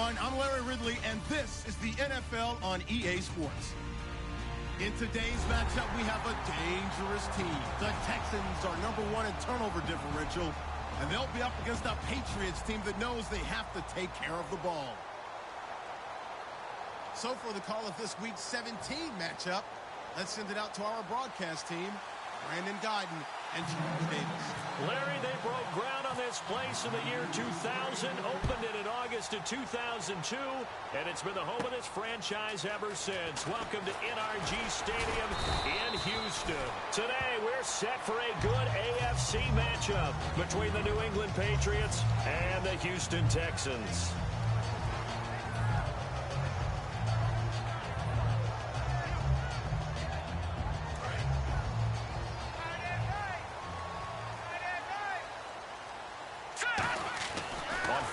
everyone. I'm Larry Ridley, and this is the NFL on EA Sports. In today's matchup, we have a dangerous team. The Texans are #1 in turnover differential, and they'll be up against a Patriots team that knows they have to take care of the ball. So for the call of this week's 17 matchup, let's send it out to our broadcast team, Brandon Guyton and Charles Davis. Larry, they broke ground on this place in the year 2000, opened it in August of 2002, and it's been the home of this franchise ever since. Welcome to NRG Stadium in Houston. Today, we're set for a good AFC matchup between the New England Patriots and the Houston Texans.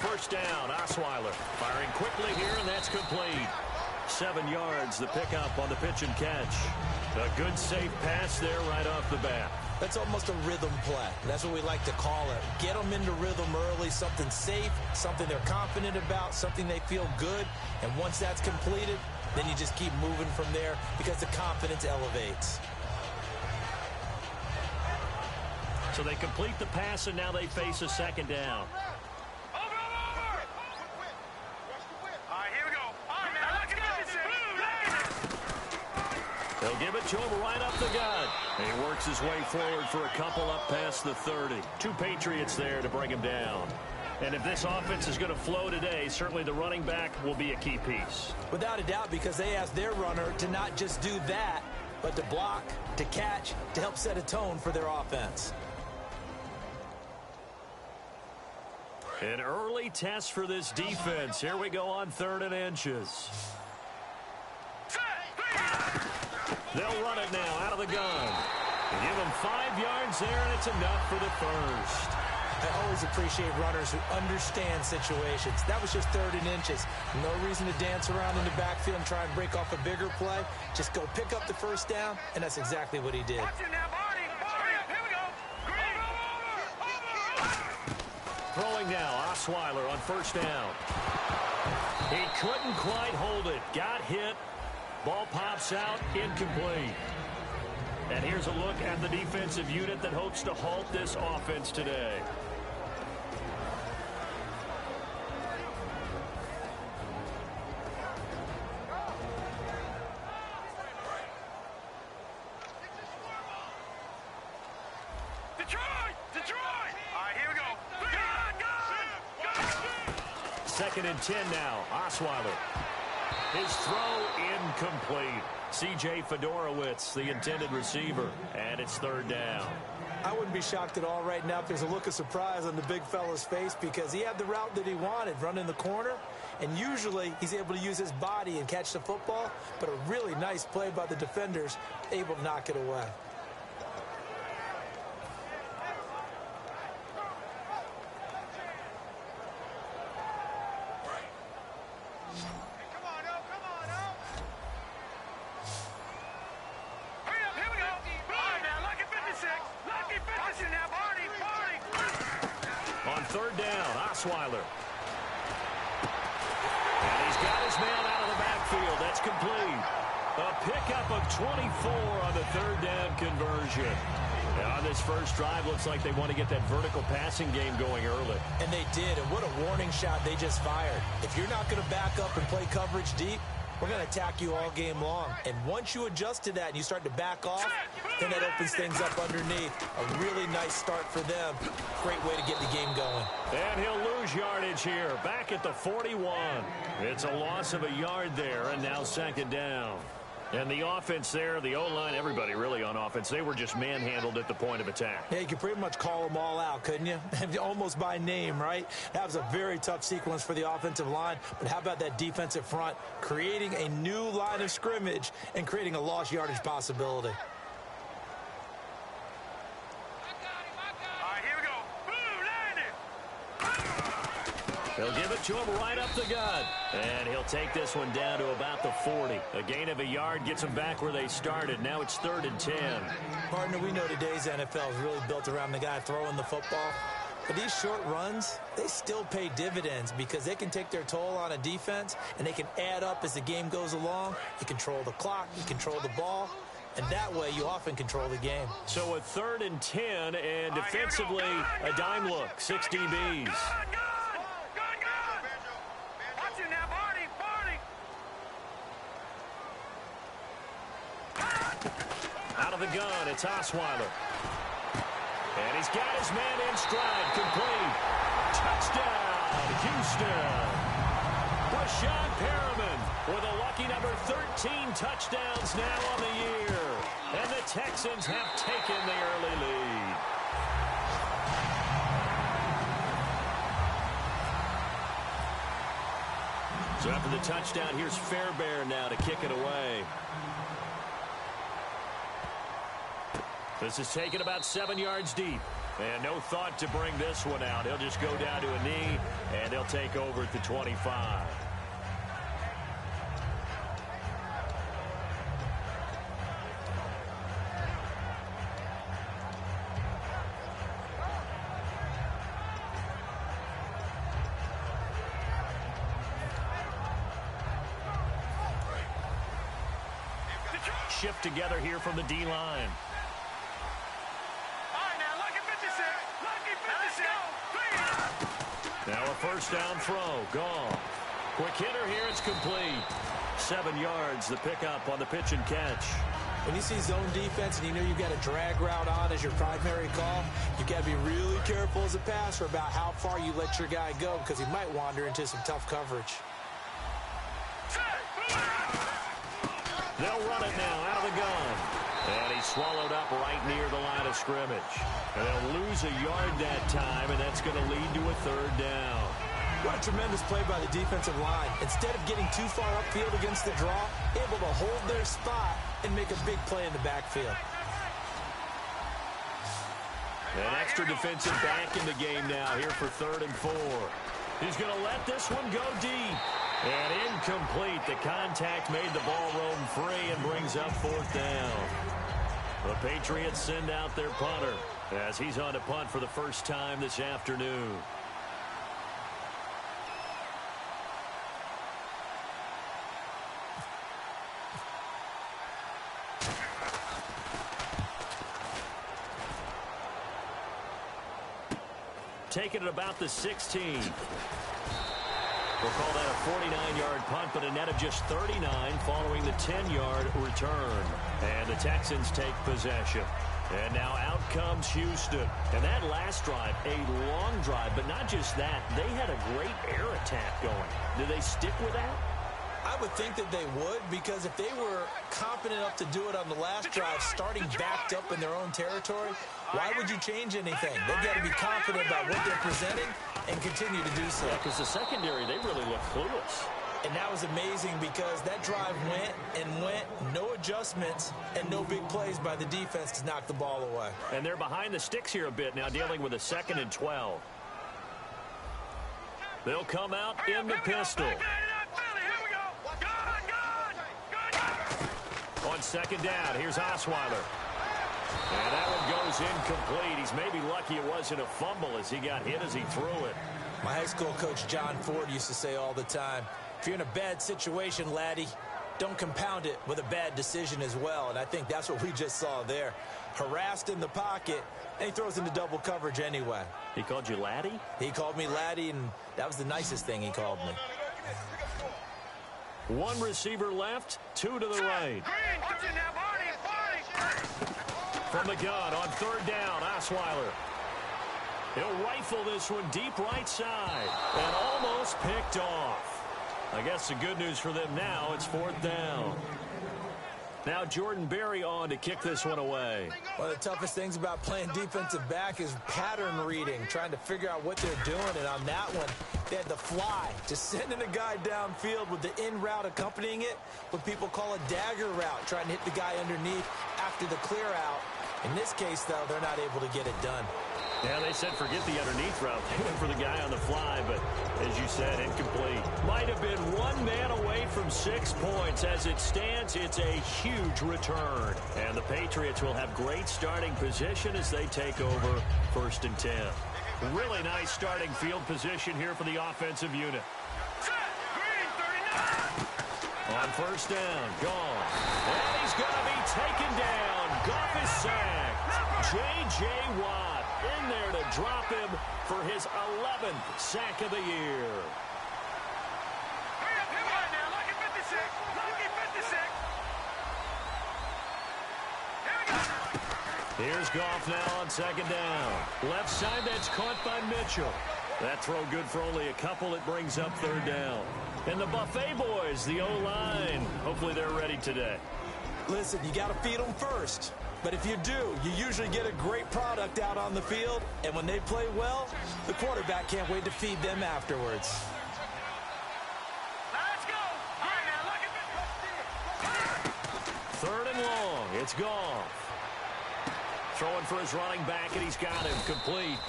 First down, Osweiler firing quickly here, and that's complete. 7 yards, the pickup on the pitch and catch. A good, safe pass there right off the bat. That's almost a rhythm play. That's what we like to call it. Get them into rhythm early, something safe, something they're confident about, something they feel good. And once that's completed, then you just keep moving from there because the confidence elevates. So they complete the pass, and now they face a second down. They'll give it to him right up the gut. He works his way forward for a couple up past the 30. 2 Patriots there to bring him down. And if this offense is going to flow today, certainly the running back will be a key piece. Without a doubt, because they asked their runner to not just do that, but to block, to catch, to help set a tone for their offense. An early test for this defense. Here we go on 3rd and inches. They'll run it now out of the gun. Give them 5 yards there, and it's enough for the first. I always appreciate runners who understand situations. That was just 3rd and inches. No reason to dance around in the backfield and try and break off a bigger play. Just go pick up the first down, and that's exactly what he did. Throwing now, Osweiler on first down. He couldn't quite hold it. Got hit. Ball pops out, incomplete. And here's a look at the defensive unit that hopes to halt this offense today. Detroit! All right, here we go. Go! 2nd and 10 now, Osweiler. His throw incomplete. C.J. Fedorowicz, the intended receiver, and it's 3rd down. I wouldn't be shocked at all right now if there's a look of surprise on the big fella's face because he had the route that he wanted, running the corner, and usually he's able to use his body and catch the football, but a really nice play by the defenders, able to knock it away. On 3rd down, Osweiler. And he's got his man out of the backfield. That's complete. A pickup of 24 on the 3rd down conversion. Now on this first drive, looks like they want to get that vertical passing game going early. And they did, and what a warning shot they just fired. If you're not going to back up and play coverage deep, we're going to attack you all game long. And once you adjust to that and you start to back off, then that opens things up underneath. A really nice start for them. Great way to get the game going. And he'll lose yardage here. Back at the 41. It's a loss of a yard there, and now 2nd down. And the offense there, the O-line, everybody really on offense, they were just manhandled at the point of attack. Yeah, you could pretty much call them all out, couldn't you? Almost by name, right? That was a very tough sequence for the offensive line. But how about that defensive front, creating a new line of scrimmage and creating a lost yardage possibility? They'll give it to him right up the gut. And he'll take this one down to about the 40. A gain of a yard gets them back where they started. Now it's 3rd and 10. Partner, we know today's NFL is really built around the guy throwing the football. But these short runs, they still pay dividends because they can take their toll on a defense, and they can add up as the game goes along. You control the clock, you control the ball, and that way you often control the game. So a 3rd and 10, and defensively a dime look, 6 DBs. Good. Watch it now, Barney. Out of the gun, it's Osweiler. And he's got his man in stride, complete. Touchdown, Houston. Brashad Perriman with a lucky number 13 touchdowns now on the year. And the Texans have taken the early lead. So after the touchdown, here's Fairbairn now to kick it away. This is taken about 7 yards deep. And no thought to bring this one out. He'll just go down to a knee, and they'll take over at the 25. Shift together here from the D-line. Now a first down throw, gone. Quick hitter here, it's complete. 7 yards, the pickup on the pitch and catch. When you see zone defense and you know you've got a drag route on as your primary call, you've got to be really careful as a passer about how far you let your guy go because he might wander into some tough coverage. They'll run it now out of the gun. And he's swallowed up right near the line of scrimmage. And they'll lose a yard that time, and that's going to lead to a 3rd down. What a tremendous play by the defensive line. Instead of getting too far upfield against the draw, able to hold their spot and make a big play in the backfield. An extra defensive back in the game now here for 3rd and 4. He's going to let this one go deep. And incomplete. The contact made the ball roam free and brings up 4th down. The Patriots send out their punter as he's on to punt for the first time this afternoon. Taking it about the 16. We'll call that a 49-yard punt, but a net of just 39 following the 10-yard return. And the Texans take possession. And now out comes Houston. And that last drive, a long drive, but not just that. They had a great air attack going. Do they stick with that? I would think that they would, because if they were confident enough to do it on the last drive, starting backed up in their own territory, why would you change anything? They've got to be confident about what they're presenting and continue to do so. Yeah, because the secondary, they really look clueless. And that was amazing because that drive went and went, no adjustments, and no big plays by the defense to knock the ball away. And they're behind the sticks here a bit now, dealing with a 2nd and 12. They'll come out in the pistol. On 2nd down, here's Osweiler. And that one goes incomplete. He's maybe lucky it wasn't a fumble as he got hit as he threw it. My high school coach, John Ford, used to say all the time, if you're in a bad situation, laddie, don't compound it with a bad decision as well. And I think that's what we just saw there. Harassed in the pocket, and he throws into double coverage anyway. He called you laddie? He called me laddie, and that was the nicest thing he called me. One receiver left, 2 to the right. From the gun on 3rd down, Osweiler. He'll rifle this one deep right side and almost picked off. I guess the good news for them now, it's 4th down. Now Jordan Berry on to kick this one away. One of the toughest things about playing defensive back is pattern reading, trying to figure out what they're doing. And on that one, they had the fly, just sending a guy downfield with the in route accompanying it, what people call a dagger route, trying to hit the guy underneath after the clear out. In this case, though, they're not able to get it done. Yeah, they said forget the underneath route. They went for the guy on the fly, but as you said, incomplete. Might have been one man away from 6 points. As it stands, it's a huge return. And the Patriots will have great starting position as they take over 1st and 10. Really nice starting field position here for the offensive unit. On first down, Goff. And he's going to be taken down. Goff is sacked. J.J. Watt in there to drop him for his 11th sack of the year. Here's Goff now on second down. Left side, that's caught by Mitchell. That throw good for only a couple. It brings up third down. And the Buffet boys, the O-line, hopefully they're ready today. Listen, you got to feed them first. But if you do, you usually get a great product out on the field. And when they play well, the quarterback can't wait to feed them afterwards. Let's go. Third and long. It's Goff. Throwing for his running back, and he's got him complete.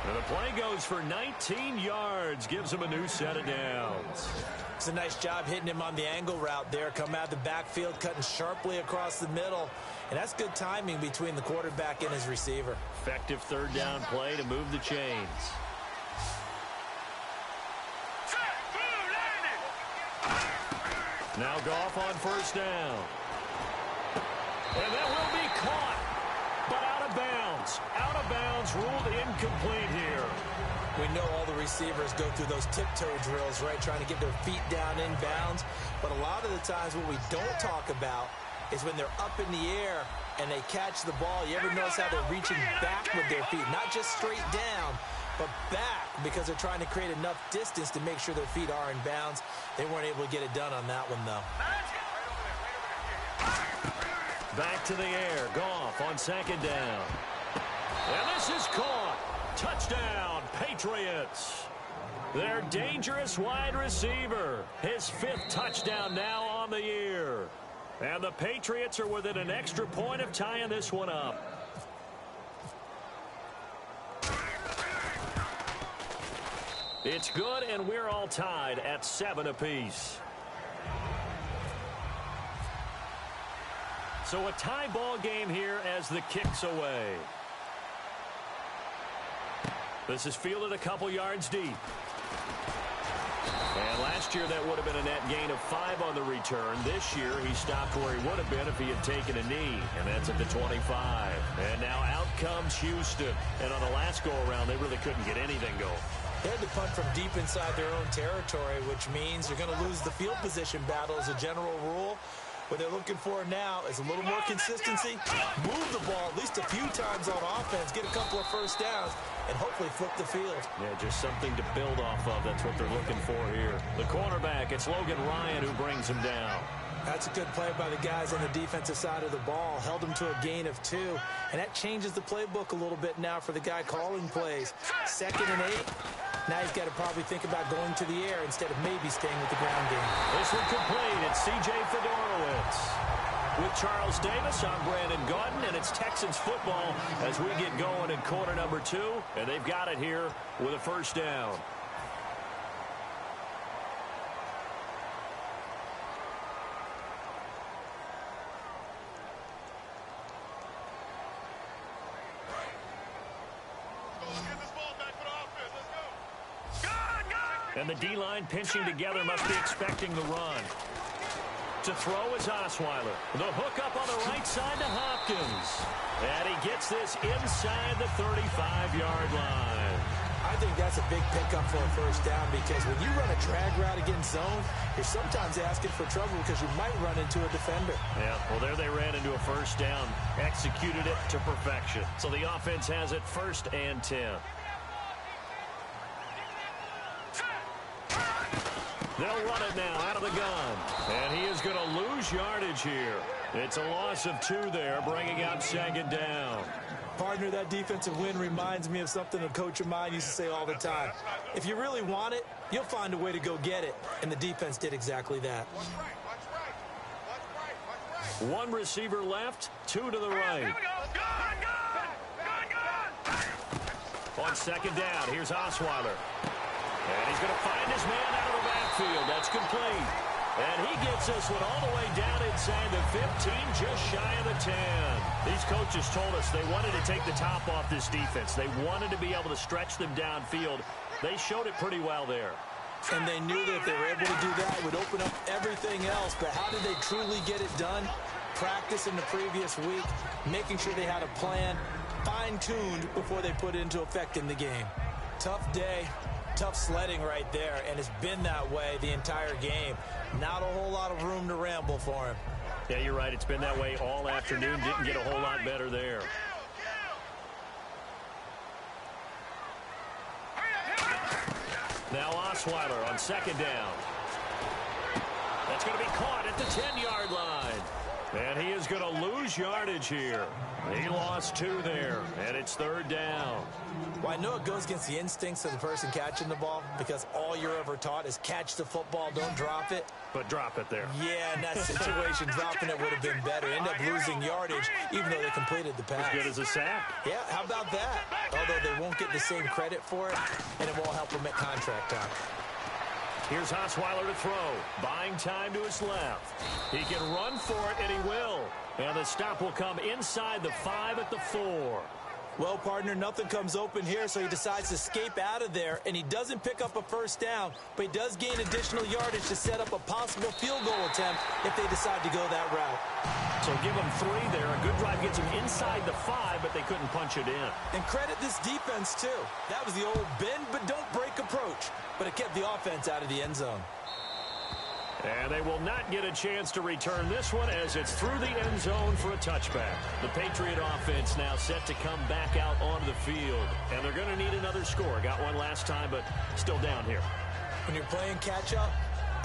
And the play goes for 19 yards. Gives him a new set of downs. It's a nice job hitting him on the angle route there. Come out of the backfield, cutting sharply across the middle. And that's good timing between the quarterback and his receiver. Effective third down play to move the chains. Now Goff on first down. And that will be caught. But out of bounds. Out of bounds, ruled incomplete here. We know all the receivers go through those tiptoe drills, right, trying to get their feet down in bounds. But a lot of the times what we don't talk about is when they're up in the air and they catch the ball. You ever notice how they're reaching back with their feet? Not just straight down, but back, because they're trying to create enough distance to make sure their feet are in bounds. They weren't able to get it done on that one, though. Back to the air. Goff on second down. And this is caught. Touchdown, Patriots. Their dangerous wide receiver. His 5th touchdown now on the year. And the Patriots are within an extra point of tying this one up. It's good, and we're all tied at 7 apiece. So a tie ball game here as the kick's away. This is fielded a couple yards deep. And last year that would have been a net gain of 5 on the return. This year he stopped where he would have been if he had taken a knee. And that's at the 25. And now out comes Houston. And on the last go-around, they really couldn't get anything going. They had to punt from deep inside their own territory, which means you're going to lose the field position battle as a general rule. What they're looking for now is a little more consistency, move the ball at least a few times on offense, get a couple of first downs, and hopefully flip the field. Yeah, just something to build off of. That's what they're looking for here. The cornerback, it's Logan Ryan who brings him down. That's a good play by the guys on the defensive side of the ball. Held him to a gain of 2, and that changes the playbook a little bit now for the guy calling plays. 2nd and 8. Now he's got to probably think about going to the air instead of maybe staying with the ground game. This one complete. It's C.J. Fedorowicz. With Charles Davis, I'm Brandon Gaudin, and it's Texans football as we get going in quarter number 2, and they've got it here with a first down. And the D-line pinching together must be expecting the run. To throw is Osweiler. The hook up on the right side to Hopkins. And he gets this inside the 35-yard line. I think that's a big pickup for a first down, because when you run a drag route against zone, you're sometimes asking for trouble because you might run into a defender. Yeah, well, there they ran into a first down. Executed it to perfection. So the offense has it 1st and 10. They'll run it now out of the gun. And he is going to lose yardage here. It's a loss of 2 there, bringing up 2nd down. Partner, that defensive win reminds me of something a coach of mine used to say all the time. If you really want it, you'll find a way to go get it. And the defense did exactly that. 1 receiver left, 2 to the right. Here we go. Gun. On 2nd down, here's Osweiler. And he's going to find his man out of the backfield. That's complete. And he gets this one all the way down inside the 15, just shy of the 10. These coaches told us they wanted to take the top off this defense. They wanted to be able to stretch them downfield. They showed it pretty well there. And they knew that if they were able to do that, it would open up everything else. But how did they truly get it done? Practice in the previous week, making sure they had a plan, fine-tuned before they put it into effect in the game. Tough day, tough sledding right there, and it's been that way the entire game. Not a whole lot of room to ramble for him. Yeah, you're right. It's been that way all afternoon. Didn't get a whole lot better there. Now Osweiler on second down. That's going to be caught at the 10-yard line. And he is going to lose yardage here. He lost 2 there, and it's third down. Well, I know it goes against the instincts of the person catching the ball because all you're ever taught is catch the football, don't drop it. But drop it there. Yeah, in that situation, dropping it would have been better. End up losing yardage, even though they completed the pass. As good as a sack. Yeah, how about that? Although they won't get the same credit for it, and it won't help them at contract time. Here's Osweiler to throw. Buying time to his left. He can run for it, and he will. And the stop will come inside the 5 at the 4. Well, partner, nothing comes open here, so he decides to escape out of there, and he doesn't pick up a first down, but he does gain additional yardage to set up a possible field goal attempt if they decide to go that route. So give them 3 there. A good drive gets them inside the 5, but they couldn't punch it in. And credit this defense, too. That was the old bend but don't break approach, but it kept the offense out of the end zone. And they will not get a chance to return this one as it's through the end zone for a touchback. The Patriot offense now set to come back out onto the field. And they're going to need another score. Got one last time, but still down here. When you're playing catch-up,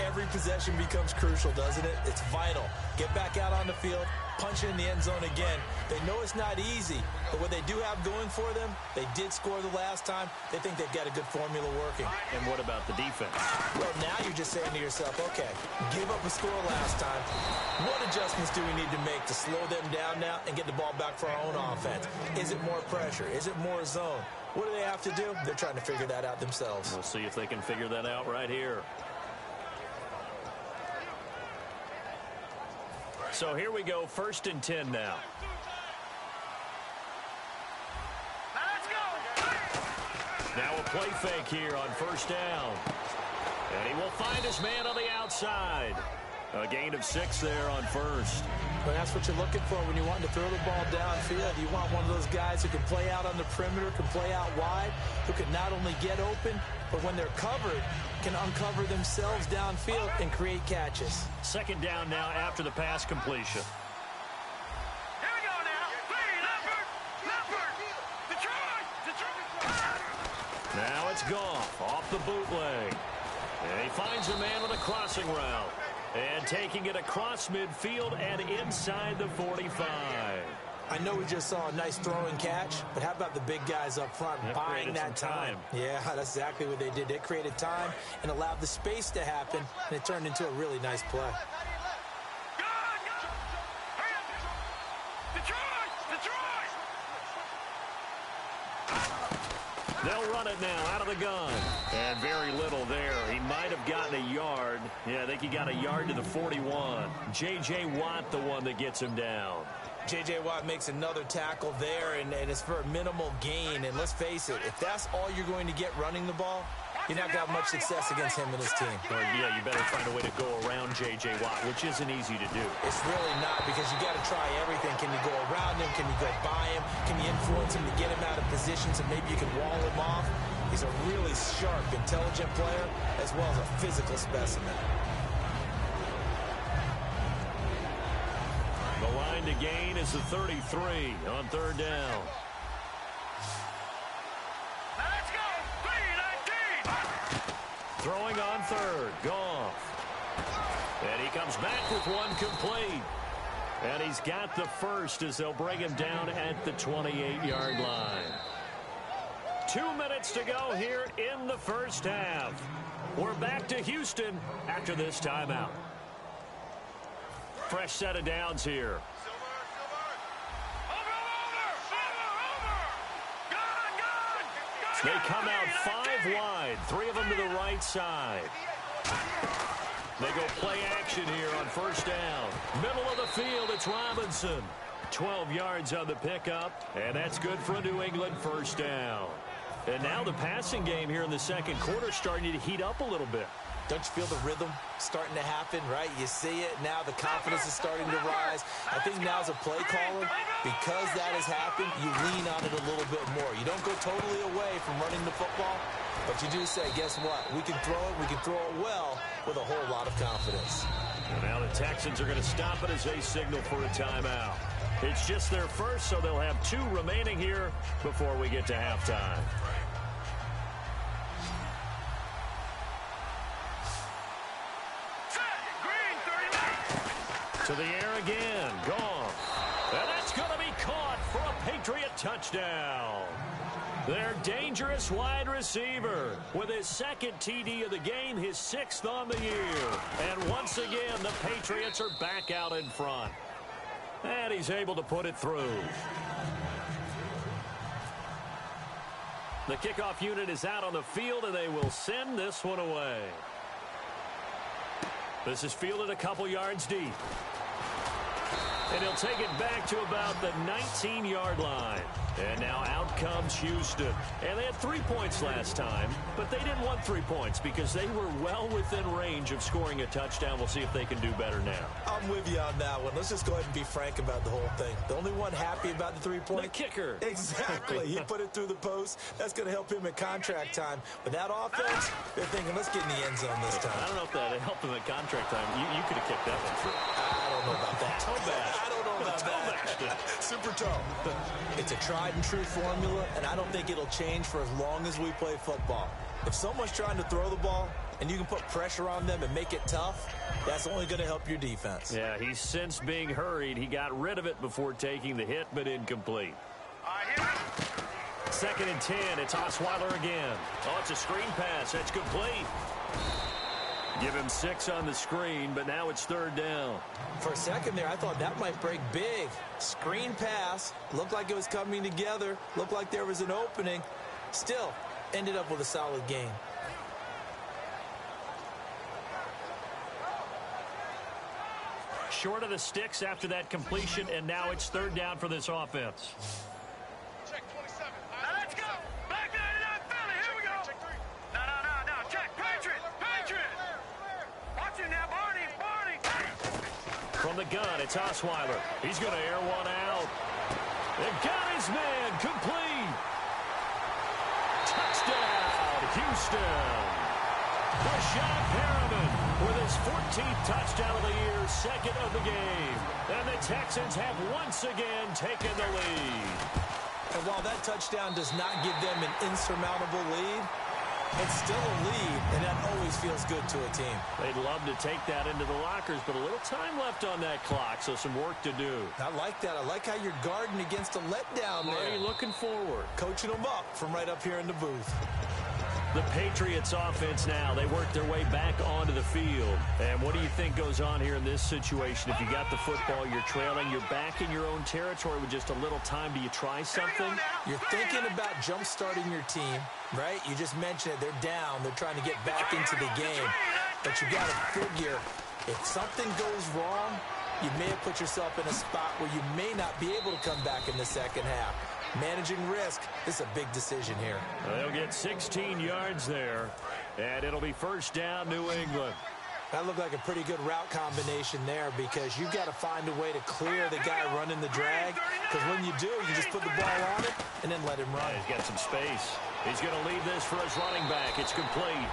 every possession becomes crucial, doesn't it? It's vital. Get back out on the field, punch it in the end zone again. They know it's not easy, but what they do have going for them, they did score the last time. They think they've got a good formula working. And what about the defense? Well, now you're just saying to yourself, okay, give up a score last time. What adjustments do we need to make to slow them down now and get the ball back for our own offense? Is it more pressure? Is it more zone? What do they have to do? They're trying to figure that out themselves. We'll see if they can figure that out right here. So here we go, 1st and 10 now. Now a play fake here on 1st down. And he will find his man on the outside. A gain of 6 there on 1st. But that's what you're looking for when you want to throw the ball downfield. You want one of those guys who can play out on the perimeter, can play out wide, who can not only get open, but when they're covered, can uncover themselves downfield and create catches. 2nd down now after the pass completion. Here we go now. Leopard. Detroit. Now it's Goff off the bootleg. And he finds a man with a crossing route. And taking it across midfield and inside the 45. I know we just saw a nice throwing catch, but how about the big guys up front buying that time? Yeah, that's exactly what they did. They created time and allowed the space to happen, and it turned into a really nice play. They'll run it now out of the gun. And very little there. He might have gotten a yard. Yeah, I think he got a yard to the 41. J.J. Watt, the one that gets him down. J.J. Watt makes another tackle there, and it's for a minimal gain. And let's face it, if that's all you're going to get running the ball, you're not going to have much success against him and his team. Or, yeah, you better find a way to go around J.J. Watt, which isn't easy to do. It's really not, because you got to try everything. Can you go around him? Can you go by him? Can you influence him to get him out of position so maybe you can wall him off? He's a really sharp, intelligent player, as well as a physical specimen. The line to gain is the 33 on 3rd down. Let's go. 3-19. Throwing on 3rd, Goff. And he comes back with one complete. And he's got the first as they'll bring him down at the 28-yard line. 2 minutes to go here in the 1st half. We're back to Houston after this timeout. Fresh set of downs here. They come out 5 wide, 3 of them to the right side. They go play action here on first down. Middle of the field, it's Robinson. 12 yards on the pickup, and that's good for a New England first down. And now the passing game here in the second quarter starting to heat up a little bit. Don't you feel the rhythm starting to happen, right? You see it. Now the confidence is starting to rise. I think now as a play caller, because that has happened, you lean on it a little bit more. You don't go totally away from running the football, but you do say, guess what? We can throw it. We can throw it well with a whole lot of confidence. And now the Texans are going to stop it as they signal for a timeout. It's just their first, so they'll have 2 remaining here before we get to halftime. To the air again. Gone. And that's going to be caught for a Patriot touchdown. Their dangerous wide receiver with his 2nd TD of the game, his 6th on the year. And once again, the Patriots are back out in front. And he's able to put it through. The kickoff unit is out on the field, and they will send this one away. This is fielded a couple yards deep. And he'll take it back to about the 19-yard line. And now out comes Houston. And they had 3 points last time, but they didn't want 3 points because they were well within range of scoring a touchdown. We'll see if they can do better now. I'm with you on that one. Let's just go ahead and be frank about the whole thing. The only one happy about the 3-point? The kicker. Exactly. He put it through the post. That's going to help him at contract time. But that offense, they're thinking, let's get in the end zone this time. I don't know if that helped him at contract time. You could have kicked that one through. I don't know about that. Toe bash. I don't know about that. Super toe. It's a tried and true formula, and I don't think it'll change for as long as we play football. If someone's trying to throw the ball and you can put pressure on them and make it tough, that's only going to help your defense. Yeah, he's since being hurried. He got rid of it before taking the hit, but incomplete. 2nd and 10. It's Osweiler again. Oh, it's a screen pass. That's complete. Give him 6 on the screen, but now it's 3rd down. For a second there, I thought that might break big. Screen pass. Looked like it was coming together. Looked like there was an opening. Still, ended up with a solid game. Short of the sticks after that completion, and now it's 3rd down for this offense. Check 27. Now let's go. Back 99 Philly. Here we go. Check 3. No. Check. Patriot. Watch it now, Barney. From the gun, it's Osweiler. He's going to air one out. They got his man. Complete. Touchdown, Houston. Rashad Perriman with his 14th touchdown of the year, 2nd of the game. And the Texans have once again taken the lead. And while that touchdown does not give them an insurmountable lead, it's still a lead, and that always feels good to a team. They'd love to take that into the lockers, but a little time left on that clock, so some work to do. I like that. I like how you're guarding against a letdown there. Already looking forward. Coaching them up from right up here in the booth. The Patriots offense now, they work their way back onto the field. And what do you think goes on here in this situation? If you got the football, you're trailing, you're back in your own territory with just a little time. Do you try something? You're thinking about jump-starting your team, right? You just mentioned it. They're down. They're trying to get back into the game. But you got to figure, if something goes wrong, you may have put yourself in a spot where you may not be able to come back in the second half. Managing risk, this is a big decision here. They'll get 16 yards there, and it'll be 1st down, New England. That looked like a pretty good route combination there because you've got to find a way to clear the guy running the drag, because when you do, you just put the ball on it and then let him run. Yeah, he's got some space. He's going to leave this for his running back. It's complete.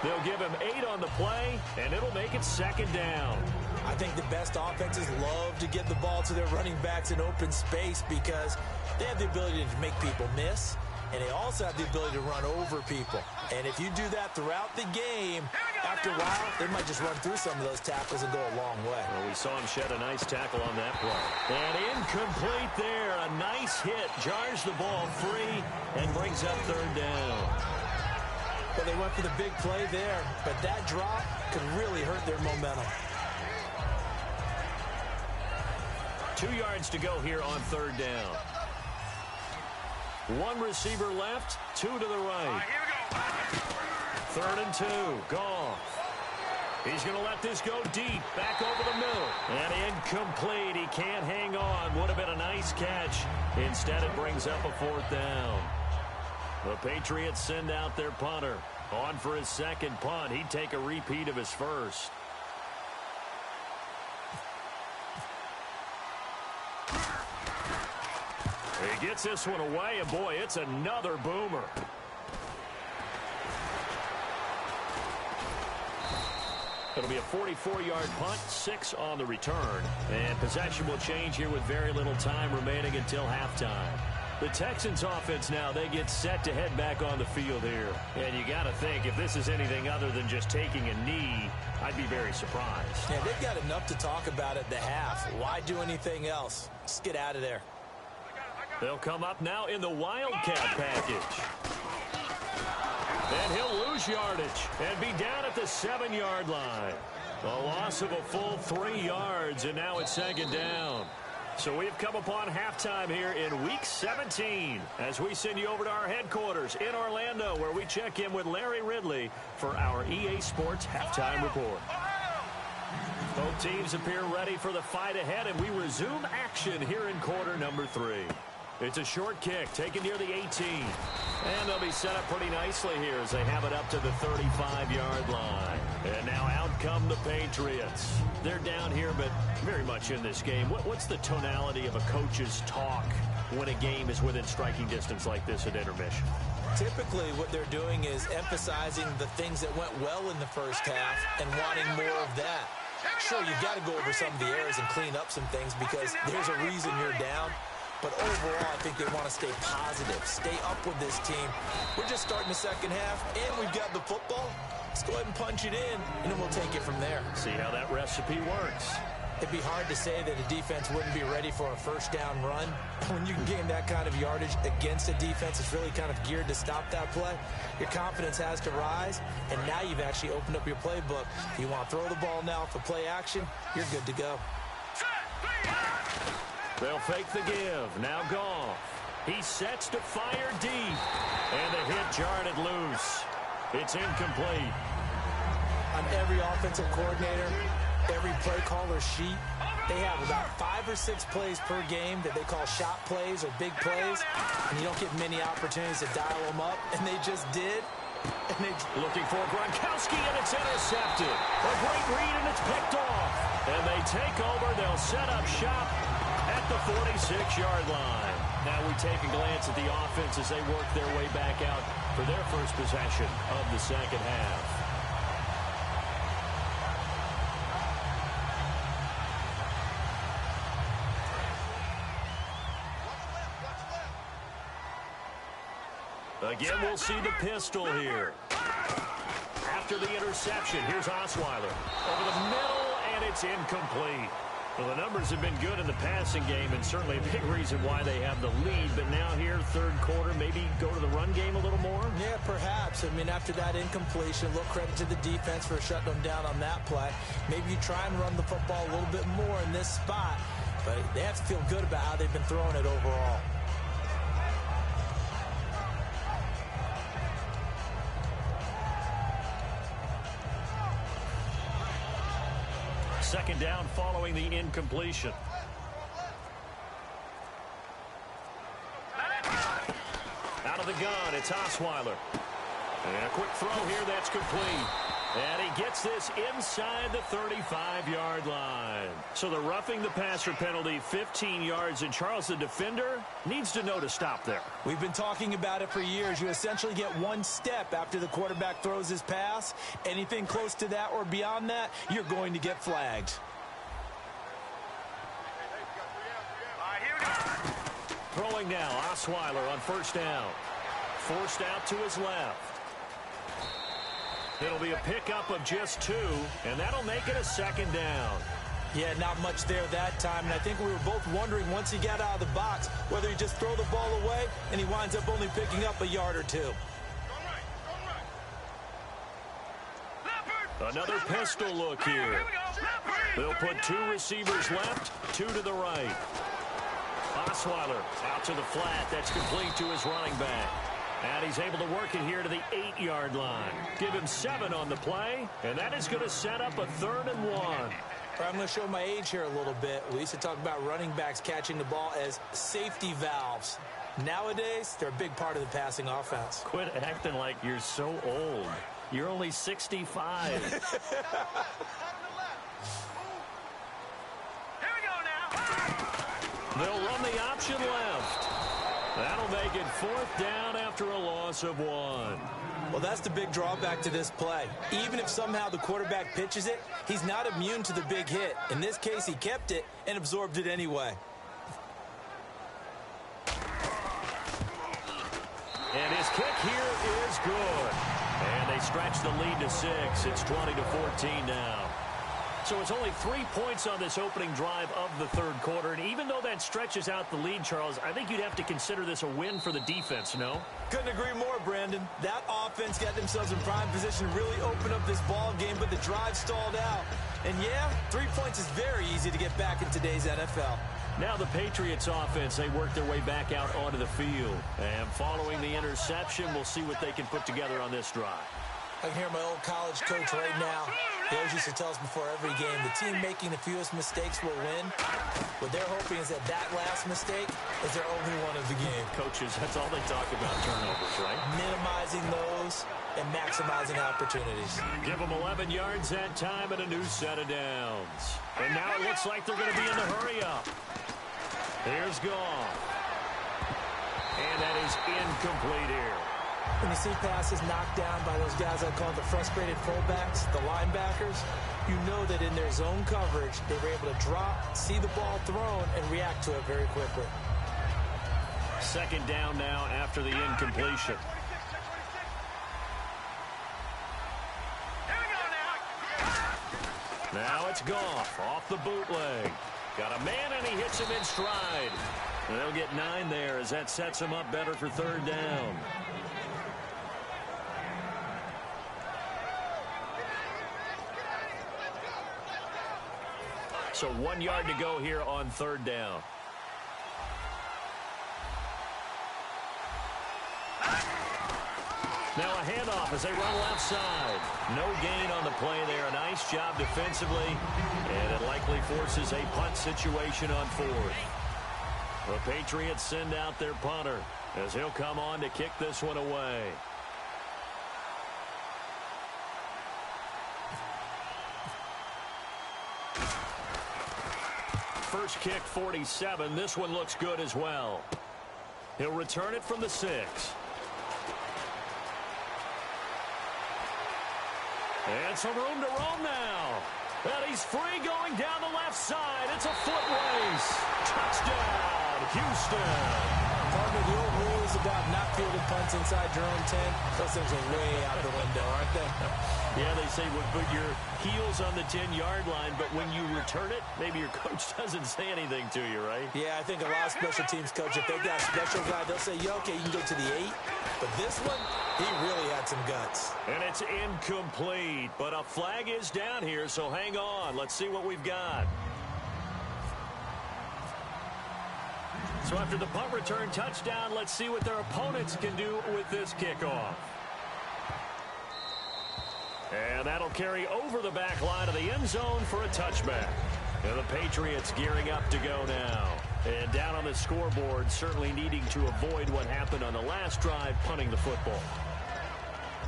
They'll give him 8 on the play, and it'll make it 2nd down. I think the best offenses love to get the ball to their running backs in open space because they have the ability to make people miss, and they also have the ability to run over people. And if you do that throughout the game, after a while, they might just run through some of those tackles and go a long way. Well, we saw him shed a nice tackle on that play. And incomplete there. A nice hit. Jars the ball free and brings up 3rd down. Well, they went for the big play there, but that drop could really hurt their momentum. 2 yards to go here on 3rd down. 1 receiver left, 2 to the right. 3rd and 2, Goff. He's going to let this go deep, back over the middle. And incomplete. He can't hang on. Would have been a nice catch. Instead, it brings up a 4th down. The Patriots send out their punter. On for his second punt. He'd take a repeat of his first. He gets this one away, and boy, it's another boomer. It'll be a 44-yard punt, 6 on the return. And possession will change here with very little time remaining until halftime. The Texans offense now, they get set to head back on the field here. And you got to think, if this is anything other than just taking a knee, I'd be very surprised. Yeah, they've got enough to talk about at the half. Why do anything else? Just get out of there. They'll come up now in the Wildcat package. And he'll lose yardage and be down at the 7-yard line. A loss of a full 3 yards, and now it's 2nd down. So we've come upon halftime here in Week 17 as we send you over to our headquarters in Orlando, where we check in with Larry Ridley for our EA Sports Halftime Report. Both teams appear ready for the fight ahead, and we resume action here in quarter number 3. It's a short kick taken near the 18. And they'll be set up pretty nicely here as they have it up to the 35-yard line. And now out come the Patriots. They're down here, but very much in this game. What's the tonality of a coach's talk when a game is within striking distance like this at intermission? Typically, what they're doing is emphasizing the things that went well in the first half and wanting more of that. Sure, you've got to go over some of the errors and clean up some things because there's a reason you're down. But overall, I think they want to stay positive, stay up with this team. We're just starting the second half, and we've got the football. Let's go ahead and punch it in, and then we'll take it from there. See how that recipe works. It'd be hard to say that a defense wouldn't be ready for a first-down run. When you can gain that kind of yardage against a defense, it's really kind of geared to stop that play. Your confidence has to rise, and now you've actually opened up your playbook. If you want to throw the ball now for play action, you're good to go. They'll fake the give. Now Goff. He sets to fire deep. And the hit jarred it loose. It's incomplete. On every offensive coordinator, every play caller sheet, they have about 5 or 6 plays per game that they call shot plays or big plays. And you don't get many opportunities to dial them up. And they just did. And they looking for Gronkowski, and it's intercepted. A great read, and it's picked off. And they take over. They'll set up shop at the 46-yard line. Now we take a glance at the offense as they work their way back out for their first possession of the second half. Again, we'll see the pistol here. After the interception, here's Osweiler. Over the middle, and it's incomplete. Well, the numbers have been good in the passing game, and certainly a big reason why they have the lead. But now here, third quarter, maybe go to the run game a little more? Yeah, perhaps. I mean, after that incompletion, a little credit to the defense for shutting them down on that play. Maybe you try and run the football a little bit more in this spot. But they have to feel good about how they've been throwing it overall. Second down following the incompletion. Out of the gun, it's Osweiler. And a quick throw here, that's complete. And he gets this inside the 35-yard line. So the roughing the passer penalty, 15 yards. And Charles, the defender, needs to know to stop there. We've been talking about it for years. You essentially get one step after the quarterback throws his pass. Anything close to that or beyond that, you're going to get flagged. Throwing now, Osweiler on first down. Forced out to his left. It'll be a pickup of just 2, and that'll make it a second down. Yeah, not much there that time, and I think we were both wondering once he got out of the box whether he just throw the ball away, and he winds up only picking up a yard or 2. Another pistol look here. They'll put 2 receivers left, 2 to the right. Osweiler out to the flat. That's complete to his running back. And he's able to work it here to the 8-yard line. Give him 7 on the play, and that is going to set up a 3rd and 1. I'm going to show my age here a little bit. We used to talk about running backs catching the ball as safety valves. Nowadays, they're a big part of the passing offense. Quit acting like you're so old. You're only 65. Here we go now. They'll run the option left. That'll make it 4th down after a loss of 1. Well, that's the big drawback to this play. Even if somehow the quarterback pitches it, he's not immune to the big hit. In this case, he kept it and absorbed it anyway. And his kick here is good. And they stretch the lead to 6. It's 20-14 now. So it's only 3 points on this opening drive of the 3rd quarter. And even though that stretches out the lead, Charles, I think you'd have to consider this a win for the defense, no? Couldn't agree more, Brandon. That offense got themselves in prime position to really open up this ball game, but the drive stalled out. And yeah, 3 points is very easy to get back in today's NFL. Now the Patriots offense, they work their way back out onto the field. And following the interception, we'll see what they can put together on this drive. I can hear my old college coach right now. He always used to tell us before every game, the team making the fewest mistakes will win. What they're hoping is that that last mistake is their only one of the game. Coaches, that's all they talk about, turnovers, right? Minimizing those and maximizing opportunities. Give them 11 yards that time and a new set of downs. And now it looks like they're going to be in the hurry-up. Here's Goff. And that is incomplete here. When you see passes knocked down by those guys I call the frustrated fullbacks, the linebackers, you know that in their zone coverage, they were able to drop, see the ball thrown, and react to it very quickly. 2nd down now after the incompletion. Now it's Goff off the bootleg. Got a man, and he hits him in stride. And they'll get 9 there as that sets him up better for 3rd down. So 1 yard to go here on 3rd down. Now a handoff as they run left side. No gain on the play there. A nice job defensively. And it likely forces a punt situation on 4th. The Patriots send out their punter as he'll come on to kick this one away. First kick, 47. This one looks good as well. He'll return it from the 6. And some room to roam now. And he's free going down the left side. It's a foot race. Touchdown, Houston. Partner, the old rules about not fielding punts inside your own 10, those things are way out the window, aren't they? Yeah, they say put your heels on the 10-yard line, but when you return it, maybe your coach doesn't say anything to you, right? Yeah, I think a lot of special teams coach, if they got a special guy, they'll say, yeah, okay, you can go to the 8. But this one, he really had some guts. And it's incomplete, but a flag is down here, so hang on. Let's see what we've got. So after the punt return touchdown, let's see what their opponents can do with this kickoff. And that'll carry over the back line of the end zone for a touchback. And the Patriots gearing up to go now. And down on the scoreboard, certainly needing to avoid what happened on the last drive, punting the football.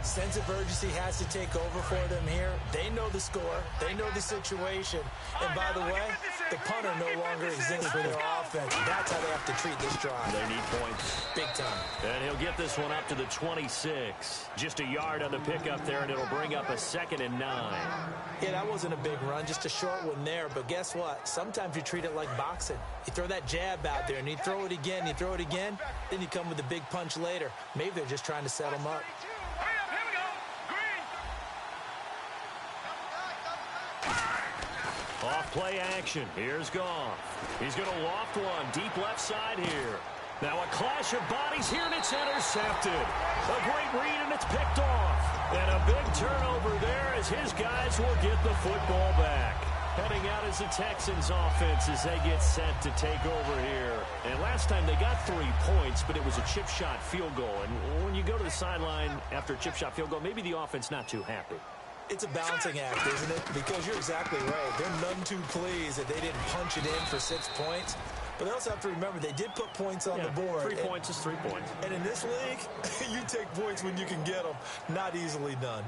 Sense of urgency has to take over for them here. They know the score. They know the situation. And by the way, the punter no longer exists for their offense. That's how they have to treat this drive. They need points. Big time. And he'll get this one up to the 26. Just a yard on the pickup there, and it'll bring up a 2nd and 9. Yeah, that wasn't a big run, just a short one there. But guess what? Sometimes you treat it like boxing. You throw that jab out there, and you throw it again, you throw it again, then you come with a big punch later. Maybe they're just trying to set them up. Off play action. Here's Goff. He's going to loft one deep left side here. Now a clash of bodies here, and it's intercepted. A great read, and it's picked off. And a big turnover there as his guys will get the football back. Heading out is the Texans offense as they get set to take over here. And last time they got 3 points, but it was a chip shot field goal. And when you go to the sideline after a chip shot field goal, maybe the offense not too happy. It's a balancing act, isn't it? Because you're exactly right. They're none too pleased that they didn't punch it in for 6 points. But they also have to remember they did put points on the board. 3 points is 3 points. And in this league, you take points when you can get them. Not easily done.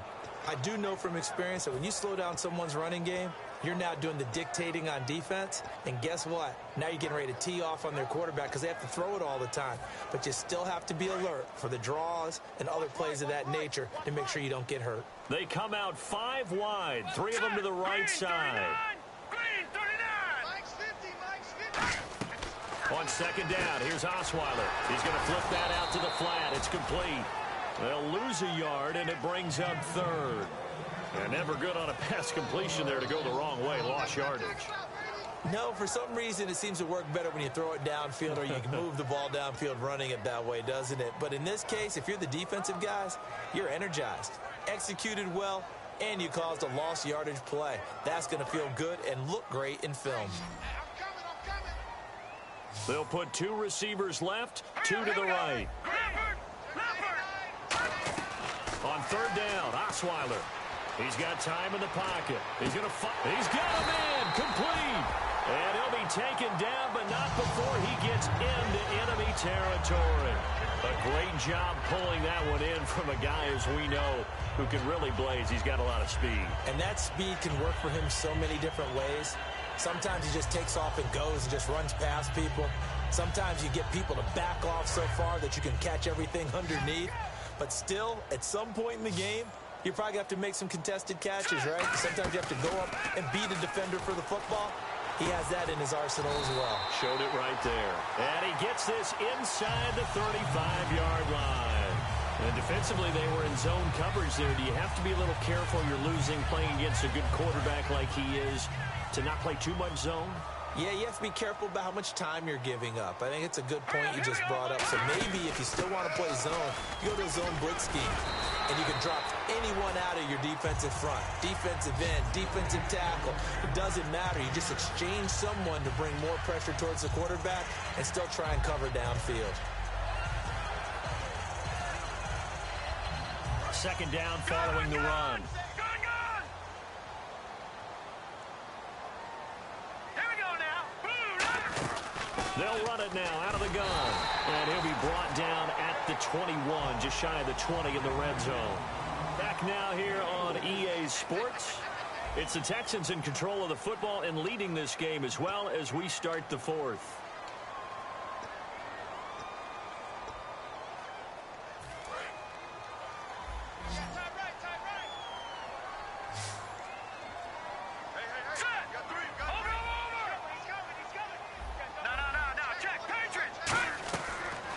I do know from experience that when you slow down someone's running game, you're now doing the dictating on defense. And guess what? Now you're getting ready to tee off on their quarterback because they have to throw it all the time. But you still have to be alert for the draws and other plays of that nature to make sure you don't get hurt. They come out 5 wide, 3 of them to the right side. Green 39. Mike's 50, Mike's 50. On second down, here's Osweiler. He's going to flip that out to the flat. It's complete. They'll lose a yard, and it brings up 3rd. And never good on a pass completion there to go the wrong way. Lost yardage. No, for some reason, it seems to work better when you throw it downfield or you can move the ball downfield running it that way, doesn't it? But in this case, if you're the defensive guys, you're energized, executed well, and you caused a lost yardage play. That's going to feel good and look great in film. I'm coming. They'll put 2 receivers left, 2 to the right. On 3rd down, Osweiler. He's got time in the pocket. He's going to he's got him in, complete. And he'll be taken down, but not before he gets into enemy territory. A great job pulling that one in from a guy, as we know, who can really blaze. He's got a lot of speed. And that speed can work for him so many different ways. Sometimes he just takes off and goes and just runs past people. Sometimes you get people to back off so far that you can catch everything underneath. But still, at some point in the game, you probably have to make some contested catches, right? Sometimes you have to go up and beat a defender for the football. He has that in his arsenal as well. Showed it right there. And he gets this inside the 35-yard line. And defensively, they were in zone coverage there. Do you have to be a little careful you're losing playing against a good quarterback like he is to not play too much zone? Yeah, you have to be careful about how much time you're giving up. I think it's a good point you just brought up. So maybe if you still want to play zone, you go to a zone blitz scheme. And you can drop anyone out of your defensive front. Defensive end, defensive tackle. It doesn't matter. You just exchange someone to bring more pressure towards the quarterback and still try and cover downfield. Second down following the run. They'll run it now out of the gun. And he'll be brought down at the 21, just shy of the 20 in the red zone. Back now here on EA Sports. It's the Texans in control of the football and leading this game as well as we start the 4th.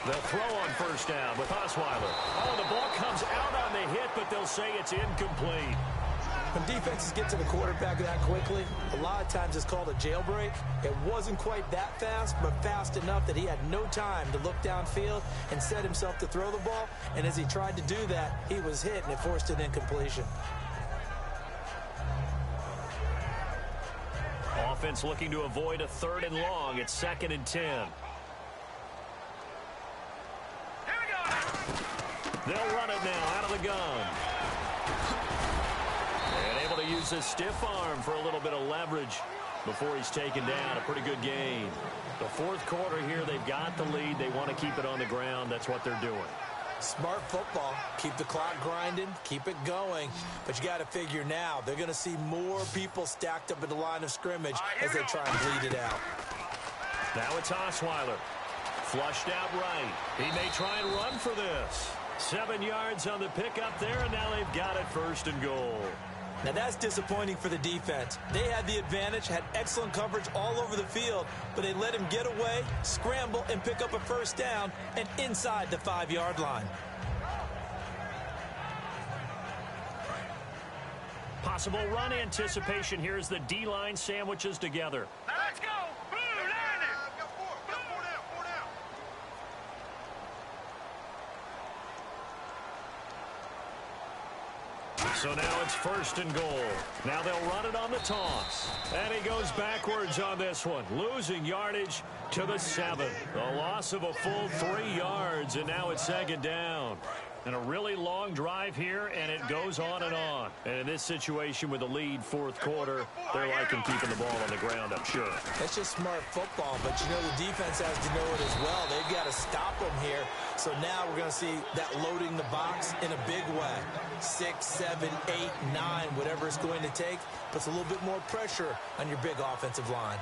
They'll throw on first down with Osweiler. Oh, the ball comes out on the hit, but they'll say it's incomplete. When defenses get to the quarterback that quickly, a lot of times it's called a jailbreak. It wasn't quite that fast, but fast enough that he had no time to look downfield and set himself to throw the ball. And as he tried to do that, he was hit, and it forced an incompletion. Offense looking to avoid a 3rd and long. It's 2nd and 10. They'll run it now out of the gun. And able to use his stiff arm for a little bit of leverage before he's taken down. A pretty good game. The 4th quarter here, they've got the lead. They want to keep it on the ground. That's what they're doing. Smart football. Keep the clock grinding. Keep it going. But you got to figure now, they're going to see more people stacked up at the line of scrimmage as they try and bleed it out. Now it's Osweiler. Flushed out right. He may try and run for this. 7 yards on the pickup there, and now they've got it 1st and goal. Now that's disappointing for the defense. They had the advantage, had excellent coverage all over the field, but they let him get away, scramble, and pick up a 1st down, and inside the 5-yard line. Possible run anticipation here as the D-line sandwiches together. Now let's go. So now it's 1st and goal. Now they'll run it on the toss. And he goes backwards on this one, losing yardage to the 7. A loss of a full 3 yards, and now it's 2nd down. And a really long drive here, and it goes on and on. And in this situation with a lead 4th quarter, they're liking keeping the ball on the ground, I'm sure. That's just smart football, but you know the defense has to know it as well. They've got to stop them here. So now we're going to see that loading the box in a big way. 6, 7, 8, 9, whatever it's going to take, puts a little bit more pressure on your big offensive line.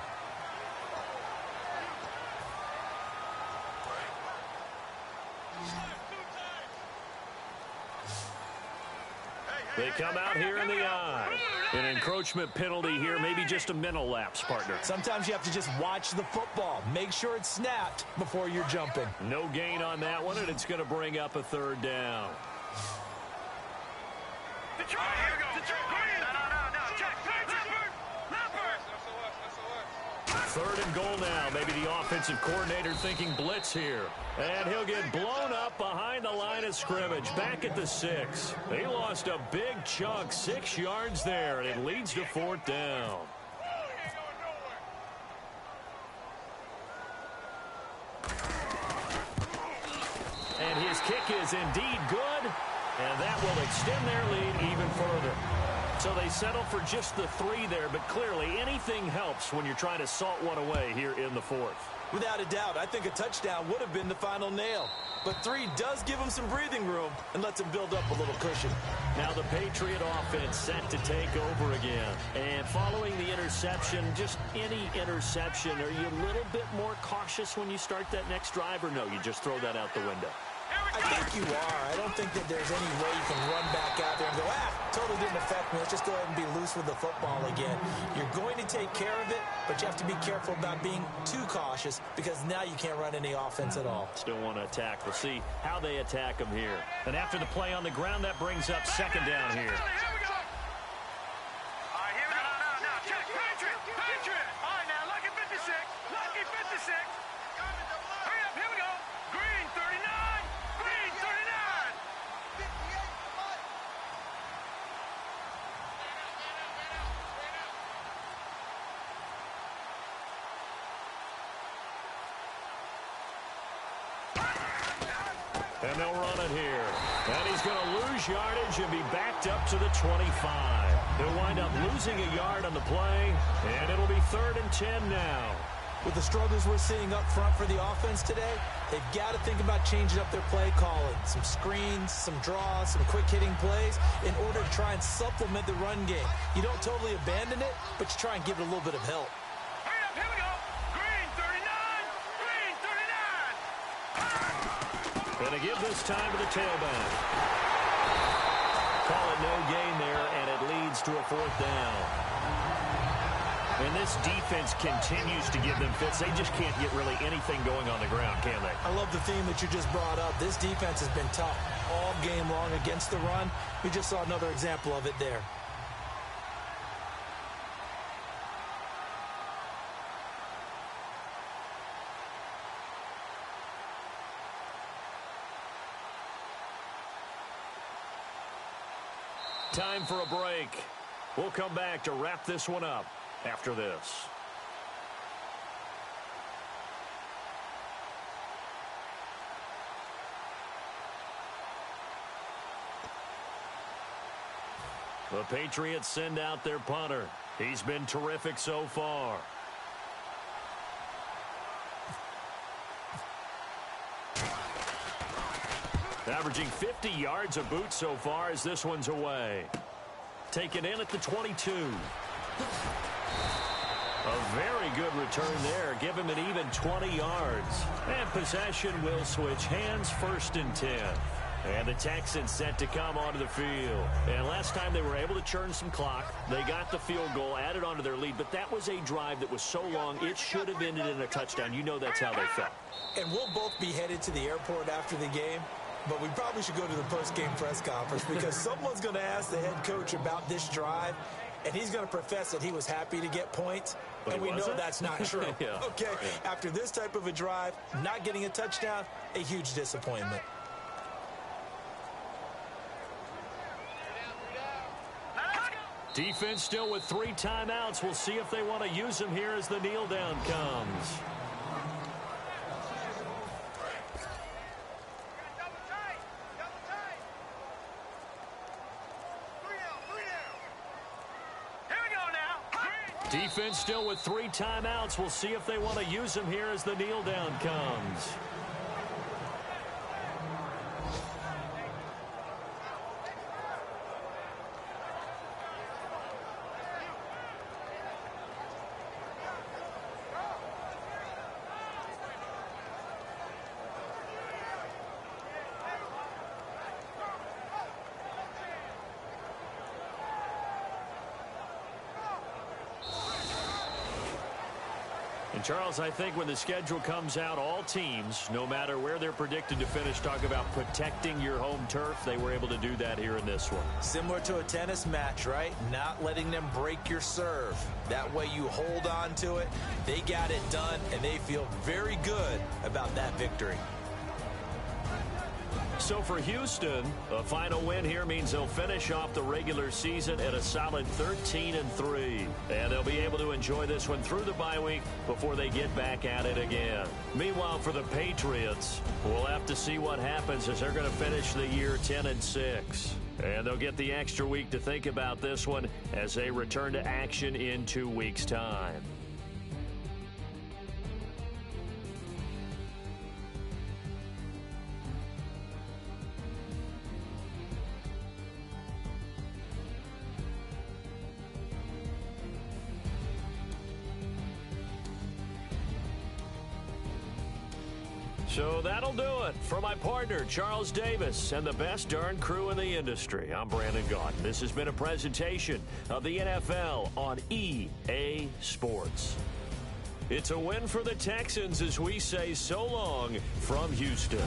They come out here in the eye. An encroachment penalty here, maybe just a mental lapse, partner. Sometimes you have to just watch the football. Make sure it's snapped before you're jumping. No gain on that one, and it's going to bring up a 3rd down. Third and goal now. Maybe the offensive coordinator thinking blitz here. And he'll get blown up behind the line of scrimmage. Back at the 6. They lost a big chunk, 6 yards there, and it leads to 4th down. And his kick is indeed good, and that will extend their lead even further. So they settle for just the 3 there, but clearly anything helps when you're trying to salt one away here in the 4th. Without a doubt, I think a touchdown would have been the final nail. But 3 does give them some breathing room and lets them build up a little cushion. Now the Patriot offense set to take over again. And following the interception, just any interception, are you a little bit more cautious when you start that next drive, or no, you just throw that out the window? I think you are. I don't think that there's any way you can run back out there and go, totally didn't affect me. Let's just go ahead and be loose with the football again. You're going to take care of it, but you have to be careful about being too cautious because now you can't run any offense at all. Still want to attack. We'll see how they attack them here. And after the play on the ground, that brings up 2nd down here. And they'll run it here. And he's going to lose yardage and be backed up to the 25. He'll wind up losing a yard on the play, and it'll be 3rd and 10 now. With the struggles we're seeing up front for the offense today, they've got to think about changing up their play calling. Some screens, some draws, some quick-hitting plays in order to try and supplement the run game. You don't totally abandon it, but you try and give it a little bit of help. Here we go. Green 39. Green 39. Going to give this time to the tailback. Call it no gain there, and it leads to a 4th down. And this defense continues to give them fits. They just can't get really anything going on the ground, can they? I love the theme that you just brought up. This defense has been tough all game long against the run. We just saw another example of it there. Time for a break. We'll come back to wrap this one up after this. The Patriots send out their punter. He's been terrific so far. Averaging 50 yards a boot so far as this one's away. Taken in at the 22. A very good return there. Give him an even 20 yards. And possession will switch hands, 1st and 10. And the Texans set to come onto the field. And last time they were able to churn some clock. They got the field goal, added onto their lead. But that was a drive that was so long, it should have ended in a touchdown. You know that's how they felt. And we'll both be headed to the airport after the game. But we probably should go to the post-game press conference because someone's going to ask the head coach about this drive, and he's going to profess that he was happy to get points, and we know that's not true. Yeah. Okay, after this type of a drive, not getting a touchdown, a huge disappointment. Defense still with 3 timeouts. We'll see if they want to use them here as the kneel down comes. Defense still with 3 timeouts. We'll see if they want to use them here as the kneel down comes. Charles, I think when the schedule comes out, all teams, no matter where they're predicted to finish, talk about protecting your home turf. They were able to do that here in this one. Similar to a tennis match, right? Not letting them break your serve. That way you hold on to it. They got it done, and they feel very good about that victory. So for Houston, a final win here means they'll finish off the regular season at a solid 13-3. And they'll be able to enjoy this one through the bye week before they get back at it again. Meanwhile, for the Patriots, we'll have to see what happens as they're going to finish the year 10-6. And they'll get the extra week to think about this one as they return to action in 2 weeks' time. So that'll do it. For my partner, Charles Davis, and the best darn crew in the industry, I'm Brandon Gaudin. This has been a presentation of the NFL on EA Sports. It's a win for the Texans as we say so long from Houston.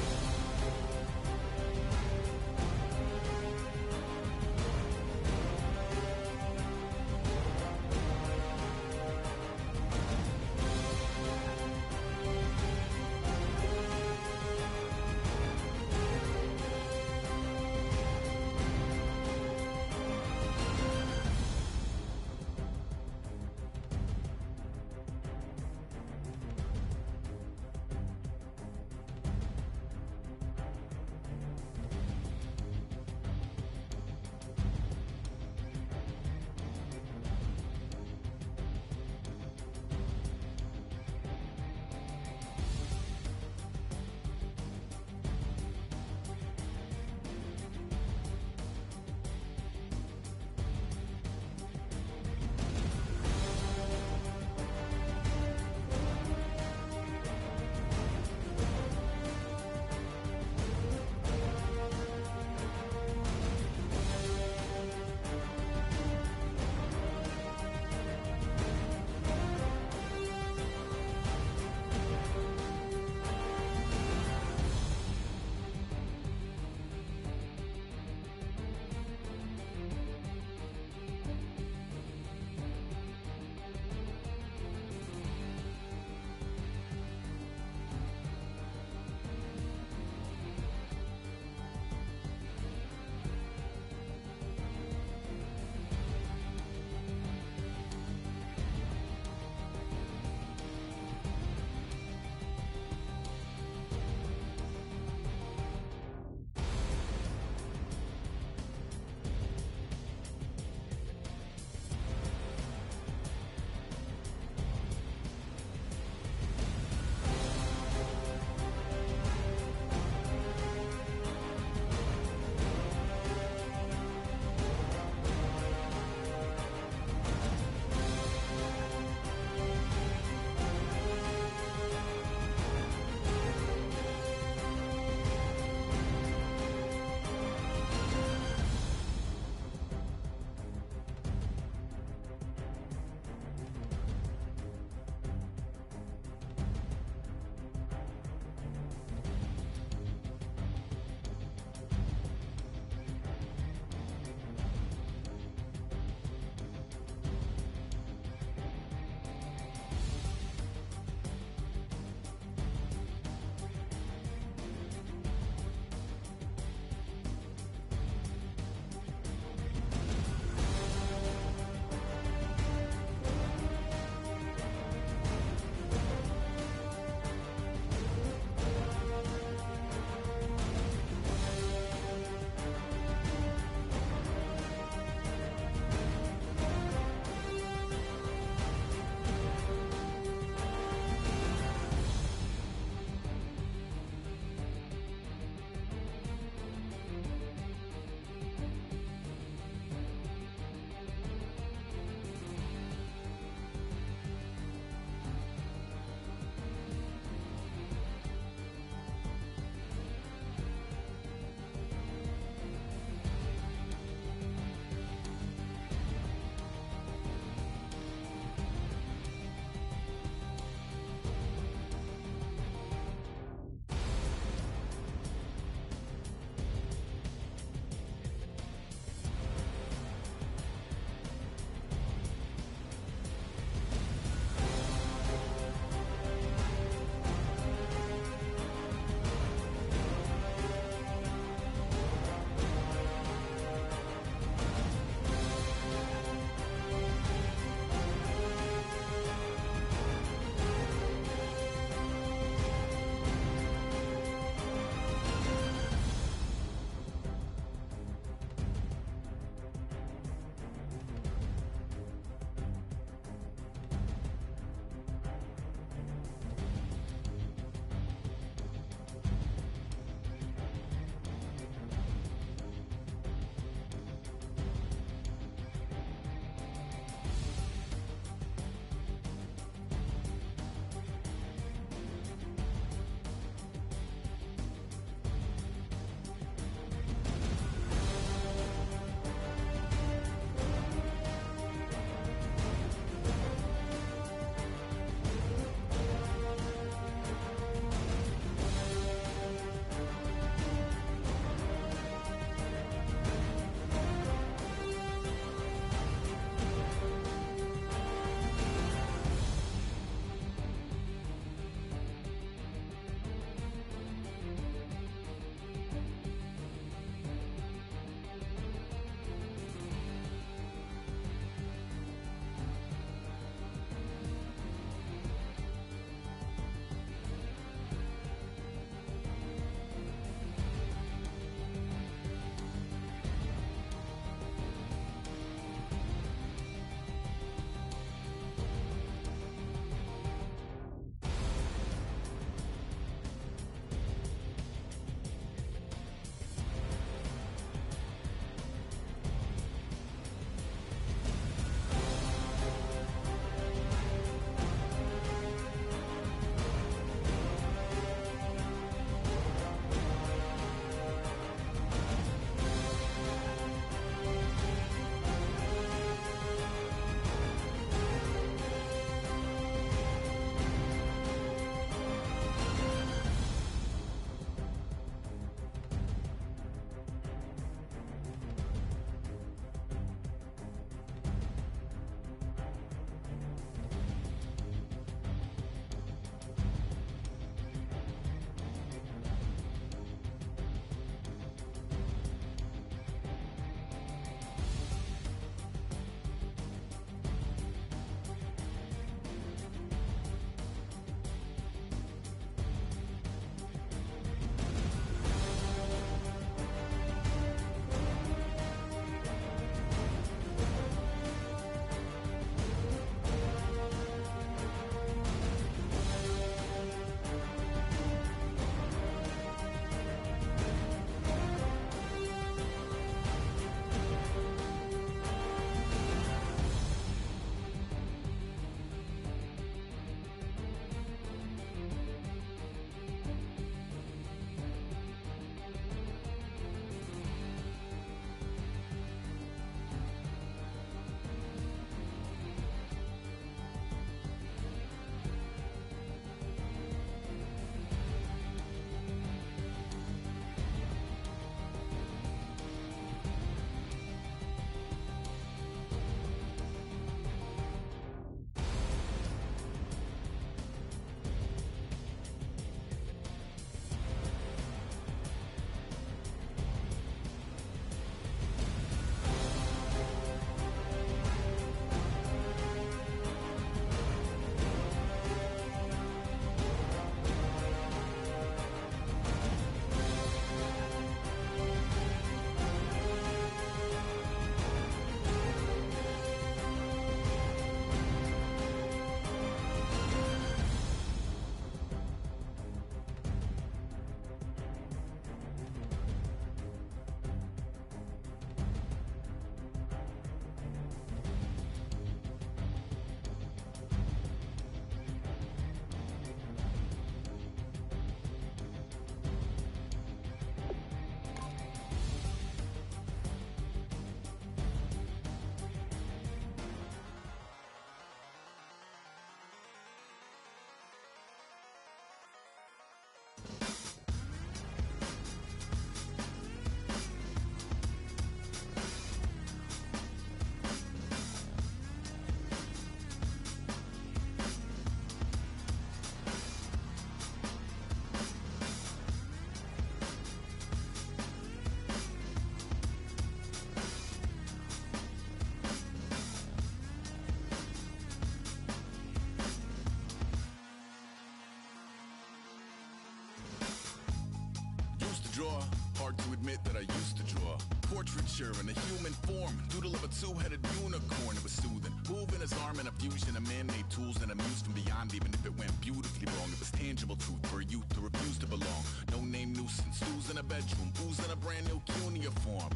hard to admit that I used to draw portraiture in a human form, doodle of a two-headed unicorn. It was soothing, moving his arm in a fusion of man-made tools and amused from beyond. Even if it went beautifully wrong, it was tangible truth for a youth to refuse to belong. No name nuisance, who's in a bedroom, who's in a brand new cuneiform.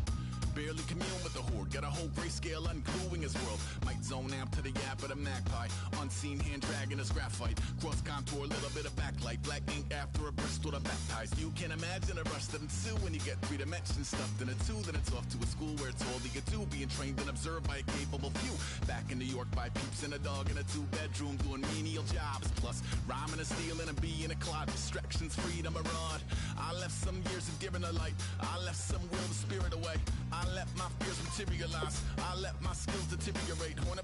Barely commune with the horde, got a whole grayscale ungluing his world. Might zone amp to the yap of the magpie, unseen hand dragging his graphite. Cross contour, little bit of backlight, black ink after a Bristol to baptize. You can imagine a rush that ensue when you get 3 dimensions stuffed in a 2. Then it's off to a school where it's all you get to, being trained and observed by a capable few. Back in New York by peeps and a dog in a 2-bedroom doing menial jobs. Plus rhyming and stealing and being a clod, distractions, freedom, a rod. I left some years of giving a light, I left some will, the spirit away. I let my fears materialize, I let my skills deteriorate. On